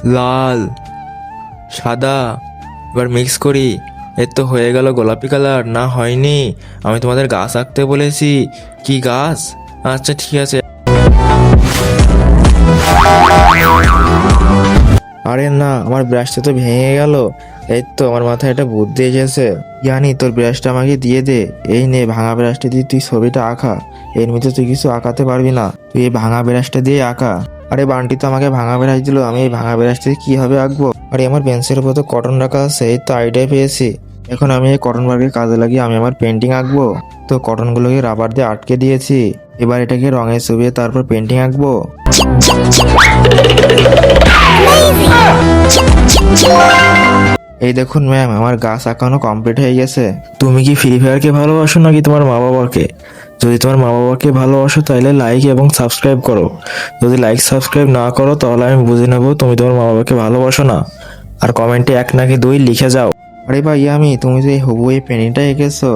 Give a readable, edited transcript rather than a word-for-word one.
লাল, সাদা, এবার মিক্স করি। এর তো হয়ে গেল গোলাপি কালার। না হয়নি, আমি তোমাদের গাছ আঁকতে বলেছি। কি গাছ? আচ্ছা ঠিক আছে। আরে না, আমার ব্রাশটা তো ভেঙে গেল। এই তো আমার মাথায় একটা বুদ্ধি এসেছে। জানি, তোর ব্রাশটা আমাকে দিয়ে দে। এই নে, ভাঙা ব্রাশটা দিয়ে তুই ছবিটা আঁকা। এর মধ্যে তুই কিছু আঁকাতে পারবি না, তুই এই ভাঙা ব্রাশটা দিয়ে আঁকা। আরে বান্টি তো আমাকে ভাঙা ব্রাশ দিল, আমি এই ভাঙা ব্রাশ দিয়ে কিভাবে আঁকবো? আরে আমার পেন্সিলের উপর তো কটন রাখা আছে, এই তো আইডিয়া পেয়েছি। এখন আমি এই কটন বারকে কাজে লাগিয়ে আমি আমার পেন্টিং আঁকবো। তো কটনগুলোকে রাবার দিয়ে আটকে দিয়েছি। এবার এটাকে রঙে চুবিয়ে তারপর পেন্টিং আঁকবো। এই দেখুন ম্যাম, আমার গাছ আঁকানো কমপ্লিট হয়ে গেছে। তুমি কি ফ্রি ফায়ারকে ভালোবাসো নাকি তোমার মা বাবাকে? যদি তোমার মা বাবাকে ভালোবাসো তাহলে লাইক এবং সাবস্ক্রাইব করো। যদি লাইক সাবস্ক্রাইব না করো তাহলে আমি বুঝে নেবো তুমি তোমার মা বাবাকে ভালোবাসো না। আর কমেন্টে 1 নাকি 2 লিখে যাও। আরে ভাই, তুমি তো এই হবু এই পেনিটা এঁকেছো।